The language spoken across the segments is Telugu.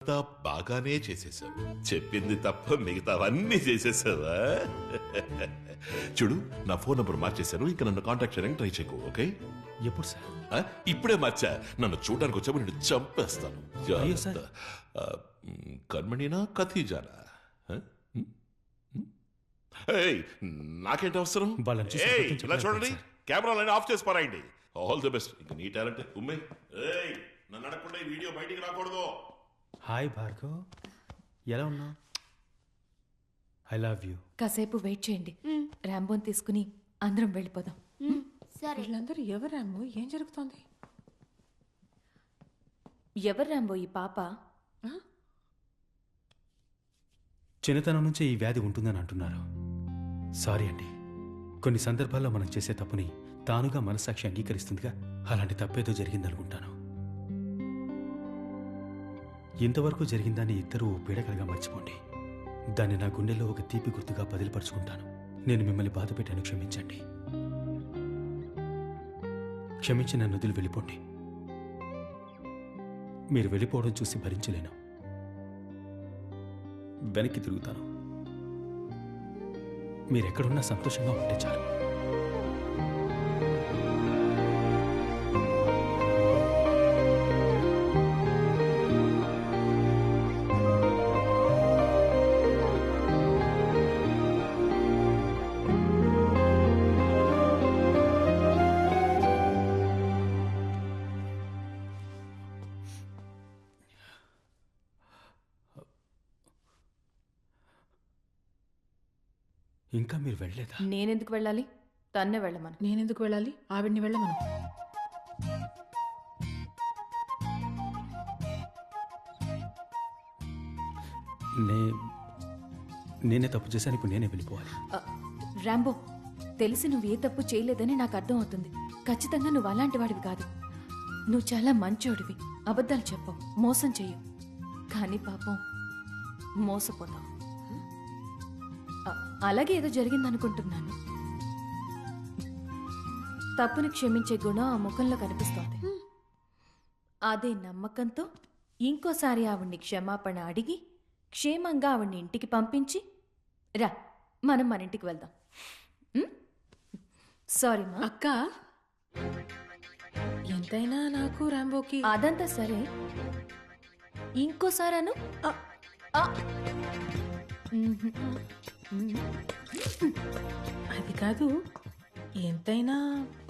అంతా బాగానే చేసేసావు. చెప్పింది తప్ప మిగతావన్నీ చేసేసావా? చూడు, నా ఫోన్ నంబర్ మార్చేశాను. ఇంకా నన్ను కాంటాక్ట్ చేయడానికి ట్రై చేయకు, ఓకే? ఎప్పుడు సార్? ఇప్పుడే మార్చా. నన్ను చూడడానికి వచ్చాము, నేను చంపేస్తాను. అయ్యో సార్. కర్మణినా కథీజానా? నాకేంటి అవసరం? వాళ్ళని చూసి ఏయ్, అబద్ధం ఇలా చెప్పారు చూడండి, సార్. కెమెరాలన్నీ ఆఫ్ చేసి పారాయండి. All the best. ఇంకా నీ టాలెంట్ ఉమ్మే. ఏయ్, నన్ను అడగకుండా ఈ వీడియో బయటికి రాకూడదు. హాయ్ భార్గవ్, ఎలా ఉన్నావు? I love you. కాసేపు వెయిట్ చేయండి. ర్యాంబోని తీసుకుని అందరం వెళ్ళిపోదాం. సరే. వీళ్ళందరూ ఎవరామో, ఏం జరుగుతోంది? ఎవరు ర్యాంబో ఈ పాప? చిన్నతనం నుంచే ఈ వ్యాధి ఉంటుందని అంటున్నారు. సారీ అండి, కొన్ని సందర్భాల్లో మనం చేసే తప్పుని తానుగా మనస్సాక్షి అంగీకరిస్తుందిగా. అలాంటి తప్పేదో జరిగిందనుకుంటాను. ఇంతవరకు జరిగిందాన్ని ఇద్దరూ పీడకలుగా మర్చిపోండి. దాన్ని నా గుండెల్లో ఒక తీపి గుర్తుగా బదిలిపరుచుకుంటాను. నేను మిమ్మల్ని బాధ పెట్టాను, క్షమించండి. క్షమించి నన్ను వదిలి వెళ్ళిపోండి. మీరు వెళ్ళిపోవడం చూసి భరించలేను. వెనక్కి తిరుగుతాను. మీరెక్కడున్నా సంతోషంగా ఉంటే చాలు. ఇంకా మీరు వెళ్ళలేదా? నేనెందుకు వెళ్ళాలి? తన్నే వెళ్ళమను. నేనెందుకు వెళ్ళాలి? ఆవిడ్ని వెళ్ళమను. నేనే తప్పు చేశాను. ఇప్పుడు నేనే వెళ్ళిపోవాలి. ర్యాంబో, తెలిసి నువ్వు ఏ తప్పు చేయలేదని నాకు అర్థం అవుతుంది. ఖచ్చితంగా నువ్వు అలాంటి వాడివి కాదు. నువ్వు చాలా మంచోడివి. అబద్ధాలు చెప్పవు, మోసం చెయ్యవు. కానీ పాపం మోసపోతావు. అలాగే ఏదో జరిగిందనుకుంటున్నాను. తప్పుని క్షమించే గుణం ఆ ముఖంలో కనిపిస్తోంది. అదే నమ్మకంతో ఇంకోసారి ఆవిడ్ని క్షమాపణ అడిగి క్షేమంగా ఆవిడ్ని ఇంటికి పంపించి రా, మనం మన ఇంటికి వెళ్దాం. సారీ మా అక్క, ఎంతైనా నాకు రాంబోకి. అదంతా సరే, ఇంకోసారాను అది కాదు, ఎంతైనా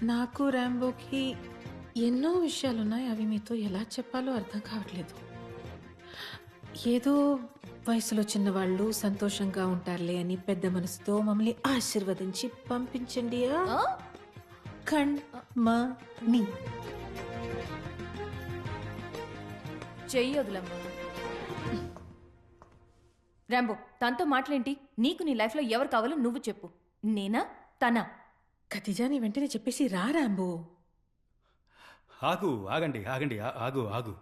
నాకు రాంబోకి ఎన్నో విషయాలున్నాయి. అవి మీతో ఎలా చెప్పాలో అర్థం కావట్లేదు. ఏదో వయసులో చిన్నవాళ్ళు సంతోషంగా ఉంటారులే అని పెద్ద మనసుతో మమ్మల్ని ఆశీర్వదించి పంపించండి. కణ్మణి చెయ్యొదులమ్మా. రాంబో, తనతో మాటలేంటి? నీకు నీ లైఫ్లో ఎవరు కావాలో నువ్వు చెప్పు. నేనా, తనా? ఖతిజా, నీ వెంటనే చెప్పేసి రా రాంబో. ఆగండి. ఆగు.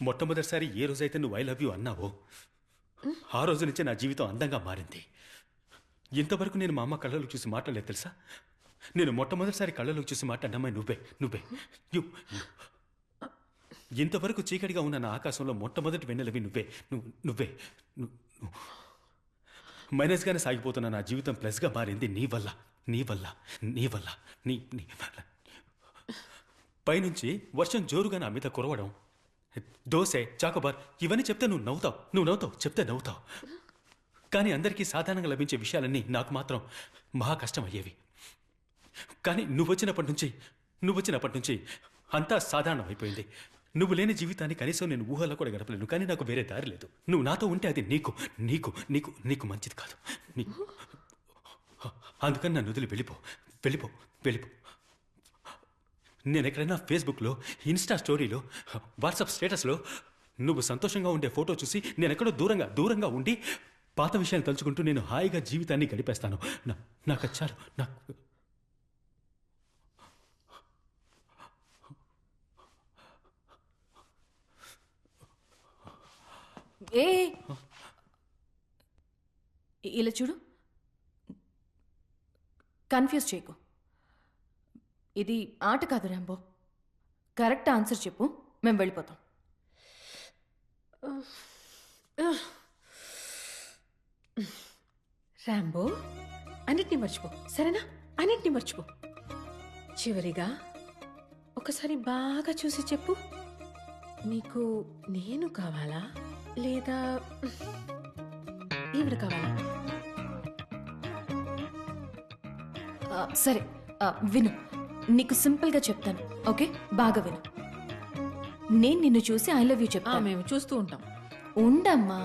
మొట్టమొదటిసారి ఏ రోజైతే నువ్వు ఐ లవ్ యూ అన్నావో ఆ రోజు నుంచే నా జీవితం అందంగా మారింది. ఇంతవరకు నేను మా అమ్మ కళ్ళలోకి చూసి మాట్లాడలేదు తెలుసా. నేను మొట్టమొదటిసారి కళ్ళలోకి చూసి మాట్లాడినమ్మాయి నువ్వే. ఇంతవరకు చీకటిగా ఉన్న నా ఆకాశంలో మొట్టమొదటి వెన్నెలవి నువ్వే. మైనస్గానే సాగిపోతున్న నా జీవితం ప్లస్గా మారింది నీ వల్ల. పైనుంచి వర్షం జోరుగా నా మీద కురవడం, దోసె, చాకోబార్ ఇవన్నీ చెప్తే నువ్వు నవ్వుతావు. చెప్తే నవ్వుతావు. కానీ అందరికీ సాధారణంగా లభించే విషయాలన్నీ నాకు మాత్రం మహా కష్టం అయ్యేవి. కానీ నువ్వు వచ్చినప్పటి నుంచి అంతా సాధారణం అయిపోయింది. నువ్వు లేని జీవితాన్ని కనీసం నేను ఊహలో కూడా గడపలేను. కానీ నాకు వేరే దారి లేదు. నువ్వు నాతో ఉంటే అది నీకు మంచిది కాదు. అందుకని నన్ను వదిలి వెళ్ళిపో. నేను ఎక్కడైనా ఫేస్బుక్లో, ఇన్స్టా స్టోరీలో, వాట్సాప్ స్టేటస్లో నువ్వు సంతోషంగా ఉండే ఫోటో చూసి నేను ఎక్కడో దూరంగా ఉండి పాత విషయాన్ని తలుచుకుంటూ నేను హాయిగా జీవితాన్ని గడిపేస్తాను. నాకు చాలు. ఇలా చూడు, కన్ఫ్యూజ్ చేయకు. ఇది ఆట కాదు రాంబో. కరెక్ట్ ఆన్సర్ చెప్పు, మేము వెళ్ళిపోతాం. రాంబో, అన్నిటినీ మర్చిపో, సరేనా? అన్నిటినీ మర్చిపో. చివరిగా ఒకసారి బాగా చూసి చెప్పు, నీకు నేను కావాలా లేదా ఈవిడ కావాలా? సరే, విను. నీకు సింపుల్గా చెప్తాను, ఓకే? బాగా విను. నేను నిన్ను చూసి ఐ లవ్ యూ చెప్తాను. మేము చూస్తూ ఉంటాం. ఉండమ్మా,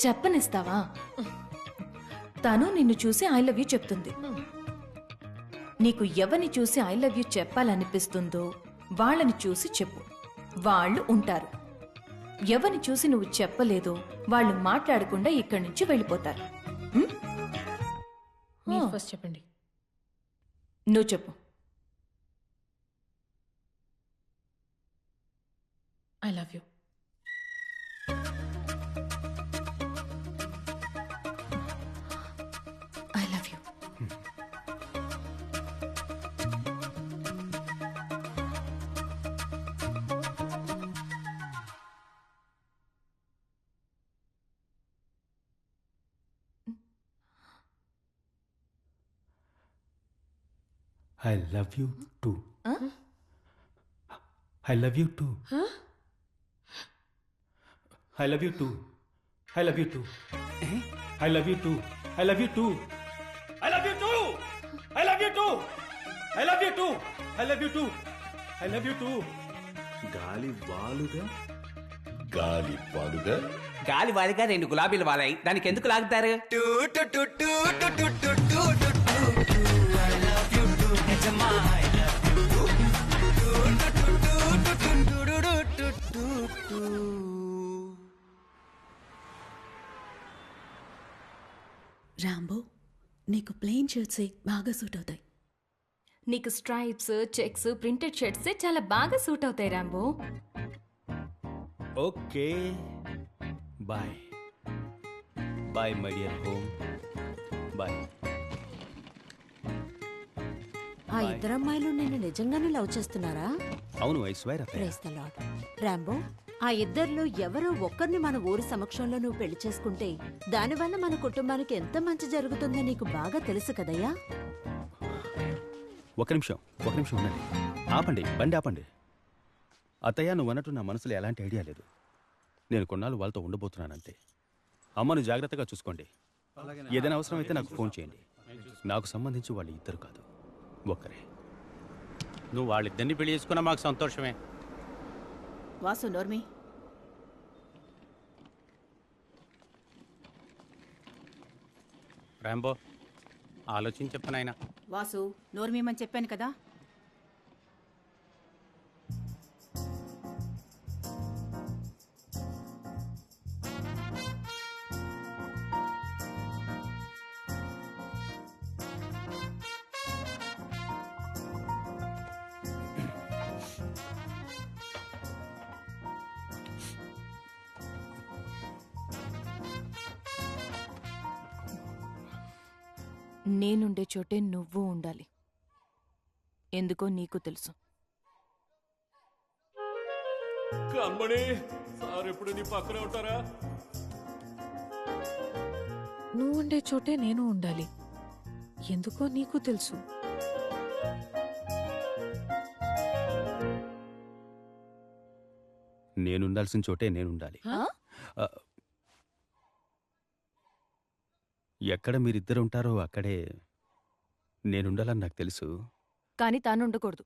చెప్పనిస్తావా? తను నిన్ను చూసి ఐ లవ్ యూ చెప్తుంది. నీకు ఎవరిని చూసి ఐ లవ్ యూ చెప్పాలనిపిస్తుందో వాళ్ళని చూసి చెప్పు, వాళ్ళు ఉంటారు. ఎవరిని చూసి నువ్వు చెప్పలేదో వాళ్ళు మాట్లాడకుండా ఇక్కడి నుంచి వెళ్ళిపోతారు. మీరు ఫస్ట్ చెప్పండి. నువ్వు చెప్పు. I love you. I love you. I love you two. I love you two. I love you too. I love you too. I love you too. I love you too. I love you too. I love you too. I love you too. I love you too. I love you too. గాలి వాలుగా గాలి వాలిగా 2 గులాబీలు వాలాయి, దానికి ఎందుకు లాగుతారు? రాంబో, నీకు ప్లెయిన్ షర్ట్సే బాగా సూట్ అవుతాయి. నీకు స్ట్రైప్స్, చెక్స్, ప్రింటెడ్ షర్ట్స్ చాలా బాగా సూట్ అవుతాయి Rambo. Okay, bye bye my dear home, bye. ఆ ఇద్దరు అమ్మాయిలు నిన్ను నిజంగానే లవ్ చేస్తున్నారా? అవును, I swear. Praise the Lord. Rambo, ఆ ఇద్దరిలో ఎవరో ఒక్కరిని మన ఊరి సమక్షంలో నువ్వు పెళ్లి చేసుకుంటే దానివల్ల మన కుటుంబానికి ఎంత మంచి జరుగుతుందో నీకు బాగా తెలుసు కదయ్యా. ఒక నిమిషం ఉండండి. ఆపండి, బండి ఆపండి. అత్తయ్య, నువ్వు అన్నట్టు నా మనసులో ఎలాంటి ఐడియా లేదు. నేను కొన్నాళ్ళు వాళ్ళతో ఉండబోతున్నానంతే. అమ్మను జాగ్రత్తగా చూసుకోండి. ఏదైనా అవసరమైతే నాకు ఫోన్ చేయండి. నాకు సంబంధించి వాళ్ళు ఇద్దరు కాదు, ఒక్కరే. నువ్వు వాళ్ళిద్దరిని పెళ్లి చేసుకున్నా మాకు సంతోషమే. వాసు, నోర్మి. రాంబో, ఆలోచించి చెప్పనాయన. వాసు, నోర్మీమని చెప్పాను కదా. నేనుండే చోటే నువ్వు ఉండాలి. ఎందుకో నీకు తెలుసు. నువ్వు ఉండే చోటే నేను ఉండాలి. ఎందుకో నీకు తెలుసు. నేనుండాల్సిన చోటే నేనుండాలి. ఎక్కడ మీరిద్దరు ఉంటారో అక్కడే నేనుండాలని నాకు తెలుసు. కానీ తానుండకూడదు.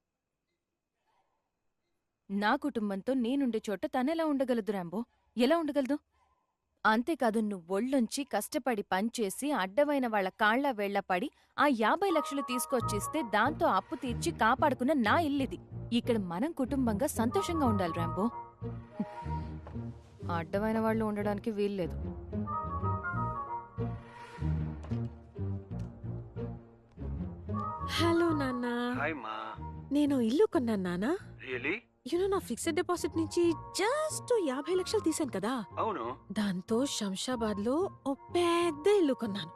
నా కుటుంబంతో నేనుండే చోట తనెలా ఉండగలదు రాంబో? ఎలా ఉండగలదు? అంతేకాదు, నువ్వు ఒళ్ళొంచి కష్టపడి పనిచేసి అడ్డమైన వాళ్ల కాళ్ల వేళ్ల పడి ఆ 50 లక్షలు తీసుకొచ్చిస్తే దాంతో అప్పు తీర్చి కాపాడుకున్న నా ఇల్లిది. ఇక్కడ మనం కుటుంబంగా సంతోషంగా ఉండాలి రాంబో. అడ్డమైన వాళ్ళు ఉండడానికి వీల్లేదు. హలో నాన్న. హాయ్ మా. నేను ఇల్లు కొన్నాను నాన్న. రియలీ? నా ఫిక్స్డ్ డిపాజిట్ నుంచి జస్ట్ 50 లక్షలు తీసాను కదా. అవును. దాంతో శంషాబాద్ లో ఓ పెద్ద ఇల్లు కొన్నాను.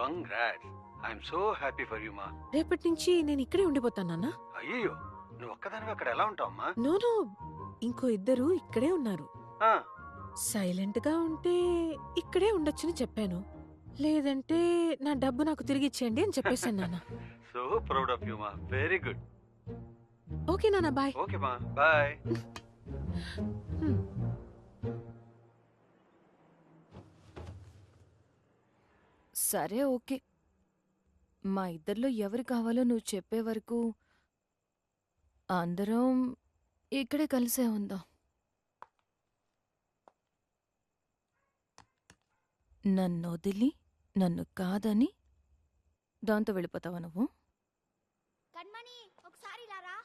Congrats. I'm so happy for you మా. రేపటి నుంచి నేను ఇక్కడే ఉండిపోతాను నాన్న. అయ్యో, నువ్వు ఒక్కదానివి అక్కడ ఎలా ఉంటావమ్మా? నో ఇంకో ఇద్దరు ఇక్కడే ఉన్నారు. ఆ, సైలెంట్ గా ఉంటే ఇక్కడే ఉండొచ్చని చెప్పాను. లేదంటే నా డబ్బు నాకు తిరిగి ఇచ్చేయండి అని చెప్పేశాను నాన్న. సో ప్రౌడ్ ఆఫ్ యూ మా. Very good. ఓకే నాన్న, బాయ్. ఓకే మా, బాయ్. సరే ఓకే. మా ఇద్దరిలో ఎవరు కావాలో నువ్వు చెప్పే వరకు అందరం ఇక్కడే కలిసే ఉందాం. నన్ను వదిలి నన్ను కాదని దాంతో వెళ్ళిపోతావా నువ్వు? కణ్మణి ఒకసారి రారా.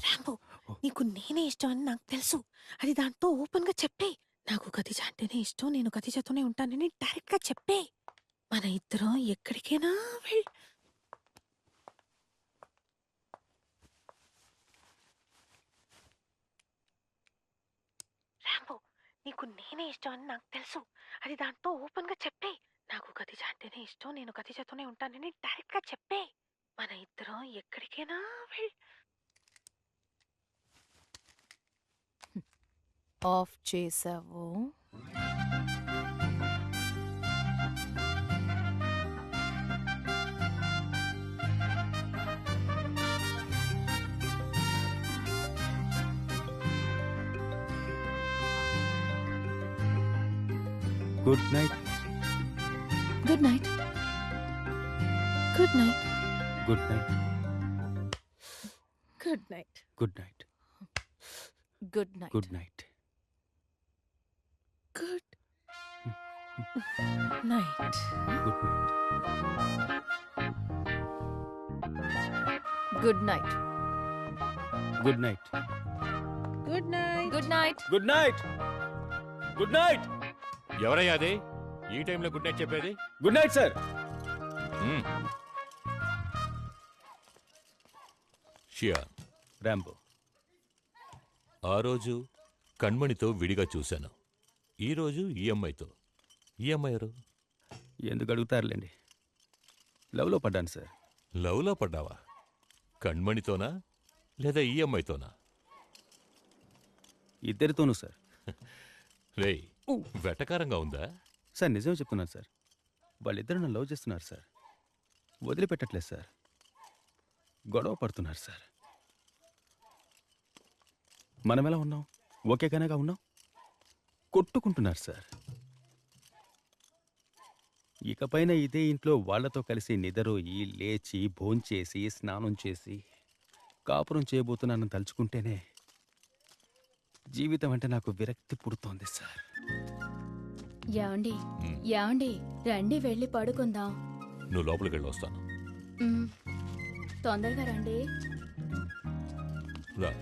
రాంబో, నీకు నేనే ఇష్టం అని నాకు తెలుసు. అది దాంతో ఓపెన్ గా చెప్పే. నాకు ఖదీజ అంటేనే ఇష్టం, నేను ఖదీజతోనే ఉంటానని డైరెక్ట్ గా చెప్పే. మన ఇద్దరం ఎక్కడికైనా రాంబో, నీకు నేనే ఇష్టం అని నాకు తెలుసు. అది దాంతో ఓపెన్ గా చెప్పే. నాకు ఖదీజ అంటేనే ఇష్టం, నేను ఖదీజతోనే ఉంటానని డైరెక్ట్ గా చెప్పే. మన ఇద్దరం ఎక్కడికైనా ఆఫ్ చేసావు. Good night. Good night. Good night. Good night. Good night. Good night. Good night. Good night. Good night. Good night. Good night. Good night. Good good night. Night. Good night. Good night. ఎవరయ్యా అది ఈ టైంలో గుడ్ నైట్ చెప్పేది? Good night sir. షియా, రాంబో. ఆ రోజు కణ్మణితో విడిగా చూశాను. ఈ రోజు ఈఎంఐతో. ఈఎంఐ ఎవరు? ఎందుకు అడుగుతారులేండి. లవ్లో పడ్డాను సార్. లవ్లో పడ్డావా? కణ్మణితోనా లేదా ఈఎంఐతోనా? ఇద్దరితోనూ సార్. రేయ్, వెటకారంగా ఉందా? సార్ నిజమే చెప్తున్నాను సార్. వాళ్ళిద్దరు నన్ను లవ్ చేస్తున్నారు సార్. వదిలిపెట్టట్లేదు సార్. గొడవ పడుతున్నారు సార్. మనం ఎలా ఉన్నాం? ఒకేగానేగా ఉన్నాం. కొట్టుకుంటున్నారు సార్. ఇకపైన ఇదే ఇంట్లో వాళ్లతో కలిసి నిద్రోయి లేచి భోంచేసి స్నానం చేసి కాపురం చేయబోతున్నానని తలుచుకుంటేనే జీవితం అంటే నాకు విరక్తి పుడుతోంది సార్. యాండి యాండి రండి వెళ్ళి పడుకుందాం. నువ్వు లోపలికి వెళ్ళి వస్తాను. తొందరగా రండి. రా.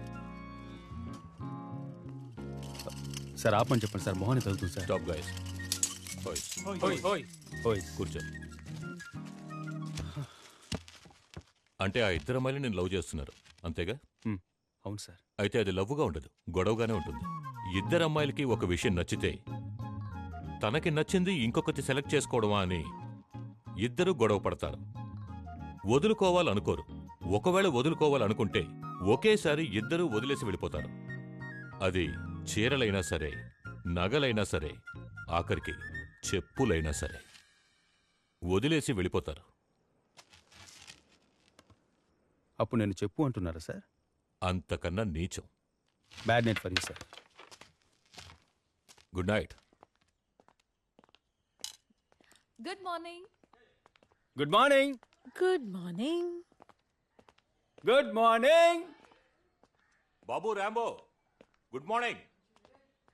సార్ ఆపని చెప్పండి సార్. మొహాన్ని తగులుతుంది సార్. Stop guys. ఓయ్ కూర్చో. అంటే ఆ ఇద్దరు అమ్మాయిలు నేను లవ్ చేస్తున్నారు అంతేగా? అవును సార్. అయితే అది లవ్వుగా ఉండదు, గొడవగానే ఉంటుంది. ఇద్దరు అమ్మాయిలకి ఒక విషయం నచ్చితే తనకి నచ్చింది ఇంకొకటి సెలెక్ట్ చేసుకోవడమా అని ఇద్దరు గొడవ పడతారు. వదులుకోవాలనుకోరు. ఒకవేళ వదులుకోవాలనుకుంటే ఒకేసారి ఇద్దరూ వదిలేసి వెళ్ళిపోతారు. అది చీరలైనా సరే, నగలైనా సరే, ఆఖరికి చెప్పులైనా సరే వదిలేసి వెళ్ళిపోతారు. అప్పుడు నేను చెప్పు అంటున్నారా సార్? అంతకన్నా నీచం. Bad night for you sir. Good night. Good morning. Good morning. Good morning. Good morning. బాబు Rambo, good morning.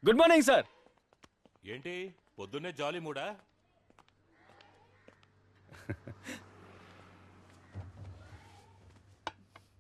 Good morning sir. ఏంటి పొద్దున్నే జాలీ మూడా?